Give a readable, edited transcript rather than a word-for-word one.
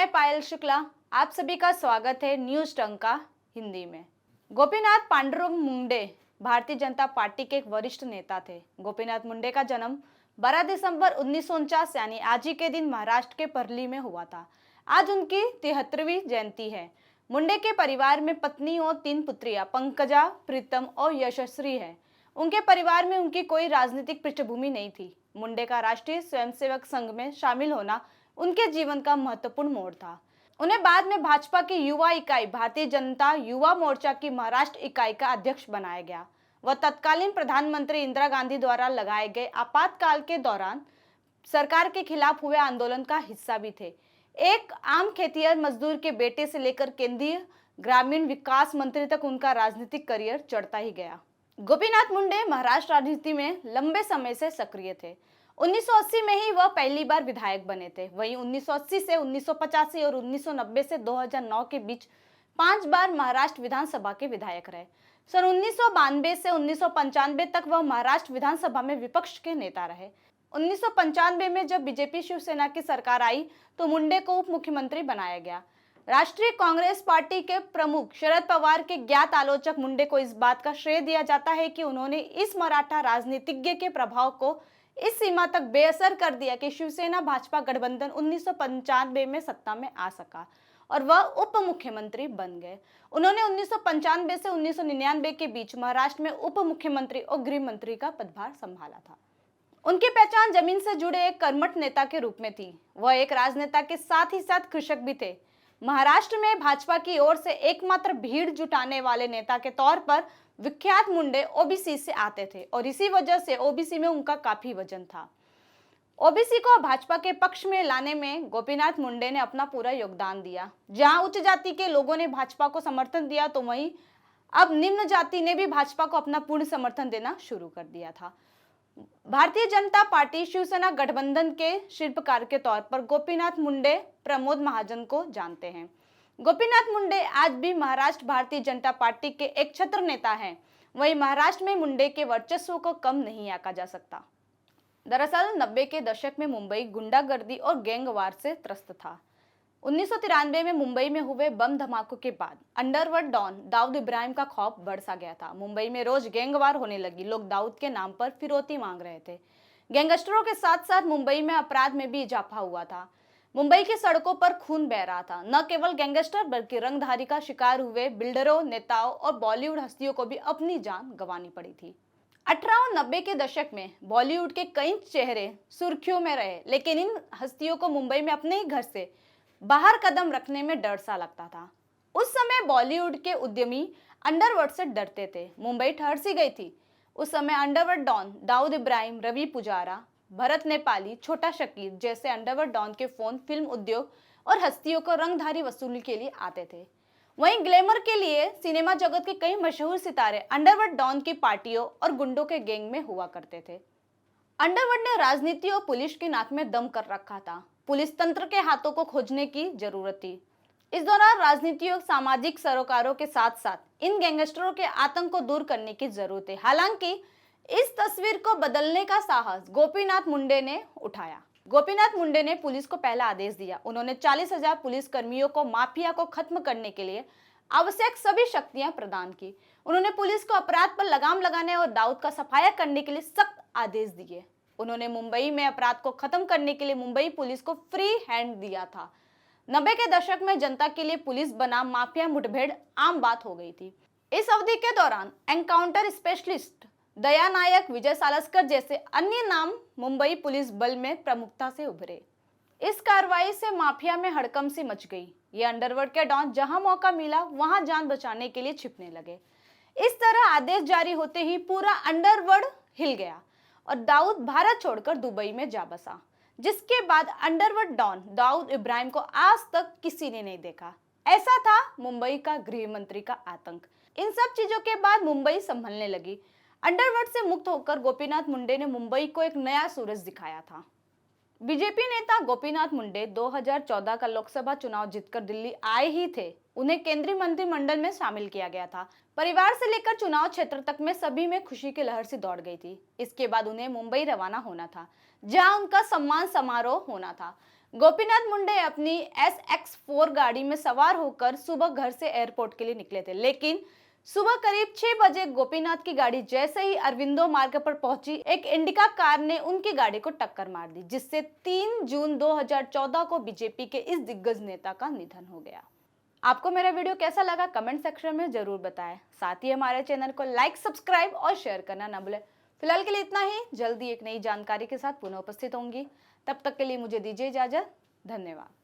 मैं पायल शुक्ला, आप सभी का स्वागत है न्यूज टंका हिंदी में। गोपीनाथ पांडुरंग मुंडे भारतीय जनता पार्टी के एक वरिष्ठ नेता थे। गोपीनाथ मुंडे का जन्म 12 दिसंबर 1949 यानी आज ही के दिन महाराष्ट्र के परली में हुआ था। आज उनकी 73वीं जयंती है। मुंडे के परिवार में पत्नी और 3 पुत्रियां पंकजा, प्रीतम और यशस्वी है। उनके परिवार में उनकी कोई राजनीतिक पृष्ठभूमि नहीं थी। मुंडे का राष्ट्रीय स्वयंसेवक संघ में शामिल होना उनके जीवन का महत्वपूर्ण मोड़ था। उन्हें बाद में भाजपा की युवा इकाई भारतीय जनता युवा मोर्चा की महाराष्ट्र इकाई का अध्यक्ष बनाया गया। वह तत्कालीन प्रधानमंत्री इंदिरा गांधी द्वारा लगाए गए आपातकाल के दौरान सरकार के खिलाफ हुए आंदोलन का हिस्सा भी थे। एक आम खेतिहर मजदूर के बेटे से लेकर केंद्रीय ग्रामीण विकास मंत्री तक उनका राजनीतिक करियर चढ़ता ही गया। गोपीनाथ मुंडे महाराष्ट्र राजनीति में लंबे समय से सक्रिय थे। 1980 में ही वह पहली बार विधायक बने थे। वहीं 1980 से 1985 और 1990 से 2009 के बीच 5 बार महाराष्ट्र विधानसभा के विधायक रहे। सन 1992 से 1995 तक वह महाराष्ट्र विधानसभा में विपक्ष के नेता रहे। 1995 में जब बीजेपी शिवसेना की सरकार आई तो मुंडे को उप मुख्यमंत्री बनाया गया। राष्ट्रीय कांग्रेस पार्टी के प्रमुख शरद पवार के ज्ञात आलोचक मुंडे को इस बात का श्रेय दिया जाता है कि उन्होंने इस मराठा राजनीतिज्ञ के प्रभाव को इस सीमा तक बेअसर कर दिया कि शिवसेना भाजपा गठबंधन 1995 में सत्ता में आ सका और वह उप मुख्यमंत्री बन गए। उन्होंने 1995 से 1999 के बीच महाराष्ट्र में उप मुख्यमंत्री और गृह मंत्री का पदभार संभाला था। उनकी पहचान जमीन से जुड़े एक कर्मठ नेता के रूप में थी। वह एक राजनेता के साथ ही साथ कृषक भी थे। महाराष्ट्र में भाजपा की ओर से एकमात्र भीड़ जुटाने वाले नेता के तौर पर विख्यात मुंडे ओबीसी से आते थे और इसी वजह से ओबीसी में उनका काफी वजन था। ओबीसी को भाजपा के पक्ष में लाने में गोपीनाथ मुंडे ने अपना पूरा योगदान दिया। जहां उच्च जाति के लोगों ने भाजपा को समर्थन दिया तो वहीं अब निम्न जाति ने भी भाजपा को अपना पूर्ण समर्थन देना शुरू कर दिया था। भारतीय जनता पार्टी शिवसेना गठबंधन के शिल्पकार के तौर पर गोपीनाथ मुंडे प्रमोद महाजन को जानते हैं। गोपीनाथ मुंडे आज भी महाराष्ट्र भारतीय जनता पार्टी के एक छत्र नेता हैं। वहीं महाराष्ट्र में मुंडे के वर्चस्व को कम नहीं आंका जा सकता। दरअसल 90 के दशक में मुंबई गुंडागर्दी और गैंगवार से त्रस्त था। 1993 में मुंबई में हुए बम धमाकों के बाद अंडरवर्ल्ड डॉन दाऊद इब्राहिम का खौफ बढ़ सा गया था। मुंबई में रोज गैंगवार होने लगी। लोग दाऊद के नाम पर फिरौती मांग रहे थे। गैंगस्टरों के साथ साथ मुंबई में अपराध में भी इजाफा हुआ था। मुंबई की सड़कों पर खून बह रहा था। न केवल गैंगस्टर बल्कि रंगधारी का शिकार हुए बिल्डरों, नेताओं और बॉलीवुड हस्तियों को भी अपनी जान गंवानी पड़ी थी। 18 और 90 के दशक में बॉलीवुड के कई चेहरे सुर्खियों में रहे, लेकिन इन हस्तियों को मुंबई में अपने ही घर से बाहर कदम रखने में डर सा लगता था। उस समय बॉलीवुड के उद्यमी अंडरवर्ल्ड से डरते थे। मुंबई ठहर सी गई थी। उस समय अंडरवर्ल्ड डॉन दाऊद इब्राहिम, रवि पुजारा, भरत नेपाली, छोटा शकीर जैसे अंडरवर्ल्ड डॉन के फोन फिल्म उद्योग और हस्तियों को रंगधारी वसूली के लिए आते थे। वहीं ग्लैमर के लिए सिनेमा जगत के कई मशहूर सितारे अंडरवर्ल्ड डॉन की पार्टियों और गुंडों के गैंग में हुआ करते थे। अंडरवर्ल्ड ने राजनीति और पुलिस की नाक में दम कर रखा था। पुलिस तंत्र के हाथों को खोजने की जरूरत थी। इस दौरान राजनीति और सामाजिक सरोकारों के साथ साथ इन गैंगस्टरों के आतंक को दूर करने की जरूरत है। हालांकि इस तस्वीर को बदलने का साहस गोपीनाथ मुंडे ने उठाया। गोपीनाथ मुंडे ने पुलिस को पहला आदेश दिया। उन्होंने 40,000 पुलिस कर्मियों को माफिया को खत्म करने के लिए आवश्यक सभी शक्तियां प्रदान की। उन्होंने पुलिस को अपराध पर लगाम लगाने और दाऊद का सफाया करने के लिए सख्त आदेश दिए। उन्होंने मुंबई में अपराध को खत्म करने के लिए मुंबई पुलिस को फ्री हैंड दिया था। 90 के दशक में जनता के लिए पुलिस बनाम माफिया मुठभेड़ आम बात हो गई थी। इस अवधि के दौरान एनकाउंटर स्पेशलिस्ट दया नायक, विजय सालस्कर जैसे अन्य नाम मुंबई पुलिस बल में प्रमुखता से उभरे। इस कार्रवाई से माफिया में हड़कंप सी मच गई। ये अंडरवर्ल्ड के डॉन जहां मौका मिला वहां जान बचाने के लिए छिपने लगे। इस तरह आदेश जारी होते ही पूरा अंडरवर्ल्ड हिल गया और दाऊद भारत छोड़कर दुबई में जा बसा, जिसके बाद अंडरवर्ल्ड डॉन दाऊद इब्राहिम को आज तक किसी ने नहीं देखा। ऐसा था मुंबई का गृह मंत्री का आतंक। इन सब चीजों के बाद मुंबई संभलने लगी। अंडरवर्ल्ड से मुक्त होकर गोपीनाथ मुंडे ने मुंबई को एक नया सूरज दिखाया था। बीजेपी नेता गोपीनाथ मुंडे 2014 का लोकसभा चुनाव जीतकर दिल्ली आए ही थे। उन्हें केंद्रीय मंत्रिमंडल में शामिल किया गया था। परिवार से लेकर चुनाव क्षेत्र तक में सभी में खुशी की लहर सी दौड़ गई थी। इसके बाद उन्हें मुंबई रवाना होना था, जहां उनका सम्मान समारोह होना था। गोपीनाथ मुंडे अपनी SX4 गाड़ी में सवार होकर सुबह घर से एयरपोर्ट के लिए निकले थे, लेकिन सुबह करीब 6 बजे गोपीनाथ की गाड़ी जैसे ही अरविंदो मार्ग पर पहुंची, एक इंडिका कार ने उनकी गाड़ी को टक्कर मार दी, जिससे 3 जून 2014 को बीजेपी के इस दिग्गज नेता का निधन हो गया। आपको मेरा वीडियो कैसा लगा कमेंट सेक्शन में जरूर बताएं। साथ ही हमारे चैनल को लाइक, सब्सक्राइब और शेयर करना ना भूलें। फिलहाल के लिए इतना ही, जल्दी एक नई जानकारी के साथ पुनः उपस्थित होंगी। तब तक के लिए मुझे दीजिए इजाजत। धन्यवाद।